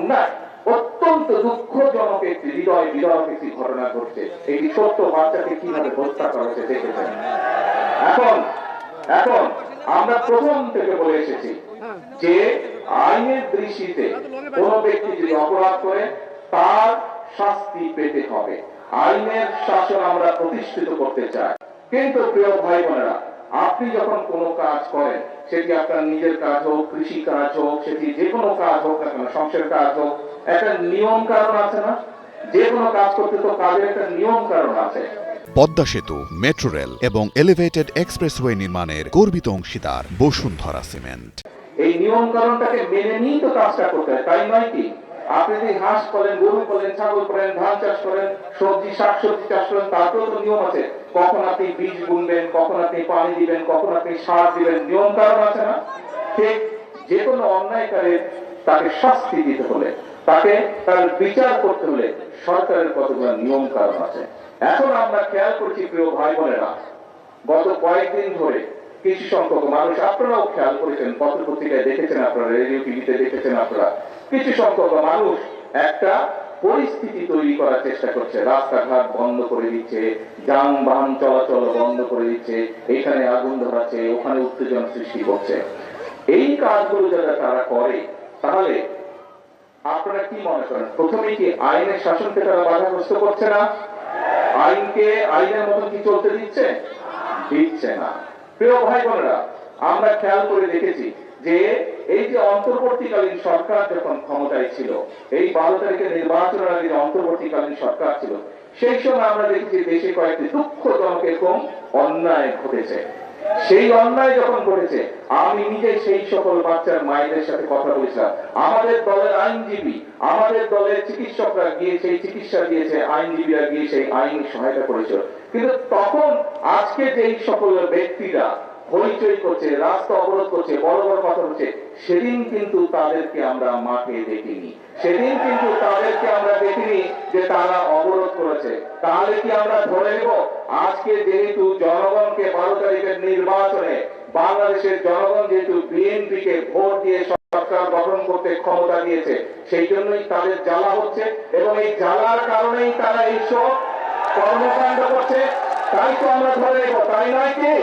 অন্যায়, অত্যন্ত দুঃখজনক একটি হৃদয় বিদারক একটি ঘটনা ঘটছে। একটি ছোট্ট বাচ্চাকে কিভাবে হত্যা করা হয়েছে দেখেছেন। এখন এখন আমরা প্রথম থেকে বলে এসেছি যে আইনের দৃষ্টিতে কোন ব্যক্তি যদি অপরাধ করে তার শাস্তি পেতে হবে। আইনের শাসন আমরা প্রতিষ্ঠিত করতে চাই। কিন্তু প্রিয় ভাই বোনেরা, আপনি যখন কোনো কাজ করেন, সেটি আপনার নিজের কাজ হোক, কৃষি কাজ হোক, সেটি যে কোনো কাজ হোক না কেন, সংসারের কাজ হোক, একটা নিয়ম কারণ আছে না? যে কোনো কাজ করতে তো কাজের একটা নিয়ম কারণ আছে। পদ্মা সেতু, মেট্রো রেল এবং এলিভেটেড এক্সপ্রেসওয়ে নির্মাণের গর্বিত অংশীদার বসুন্ধরা সিমেন্ট। এই নিয়ম কারণটাকে মেনে নিয়ে তো কাজটা করতে হয়, তাই নয় কি? আপনি যদি হাঁস করেন, গরু করেন, ছাগল করেন, ধান চাষ করেন, সবজি শাকসবজি চাষ করেন, তারপরেও তো নিয়ম আছে। কখন আপনি বীজ বুনবেন, কখন আপনি পানি দিবেন, কখন আপনি সার দিবেন, নিয়ম কারণ আছে না? ঠিক যে কোনো অন্যায়কারী তাকে শাস্তি দিতে হলে, তাকে তার বিচার করতে হলে সরকারের কতগুলো নিয়ম কারণ আছে। এখন আমরা খেয়াল করছি প্রিয় ভাই বোনেরা, গত কয়েকদিন ধরে কিছু সংখ্যক মানুষ, আপনারাও খেয়াল করেছেন, পত্রপত্রিকায় দেখেছেন, আপনারা রেডিও টিভিতে দেখেছেন, আপনারা কিছু সংখ্যক মানুষ একটা পরিস্থিতি তৈরি করার চেষ্টা করছে। রাস্তাঘাট বন্ধ করে দিচ্ছে, যানবাহন চলাচল বন্ধ করে দিচ্ছে, এখানে আগুন ধরাচ্ছে, ওখানে উত্তেজনা সৃষ্টি করছে। এই কাজগুলো যারা তারা করে, তাহলে আপনারা কি মনে করেন, প্রথমেই কি আইনের শাসনকে তারা বাধাগ্রস্ত করছে না? আইনকে আইনের মতন কি চলতে দিচ্ছে? দিচ্ছে না। প্রিয় ভাই বোনেরা, আমরা খেয়াল করে দেখেছি যে এই যে অন্তর্বর্তীকালীন সরকার যখন ক্ষমতায় ছিল, এই 12 তারিখের নির্বাচনের আগে যে অন্তর্বর্তীকালীন সরকার ছিল, সেই সময় আমরা দেখেছি দেশে কয়েকটি দুঃখজনক এরকম অন্যায় ঘটেছে। সেই অন্যায় যখন ঘটেছে, আমি নিজে সেই সকল বাচ্চার মায়েদের সাথে কথা বলেছিলাম। আমাদের দলের আইনজীবী, আমাদের দলের চিকিৎসকরা গিয়ে সেই চিকিৎসা দিয়েছে, আইনজীবীরা গিয়ে সেই আইন সহায়তা করেছিল। কিন্তু তখন আজকে যেই সকল ব্যক্তিরা হইচই করছে, রাস্তা অবরোধ করছে, বড় বড় কথা হচ্ছে, সেদিন কিন্তু তাদেরকে আমরা মাঠে দেখিনি। সেদিন কিন্তু তাদেরকে আমরা দেখিনি যে তারা অবরোধ করেছে। তাহলে কি আমরা ধরে নেব আজকে যেহেতু জনগণকে 12 তারিখের নির্বাচনে বাংলাদেশের জনগণ যেহেতু বিএনপিকে ভোট দিয়ে সরকার গঠন করতে ক্ষমতা দিয়েছে, সেই জন্যই তাদের জ্বালা হচ্ছে, এবং এই জ্বালার কারণেই তারা এইসব কর্মকাণ্ড করছে? তাই তো আমরা ধরে নেব, তাই নয় কি?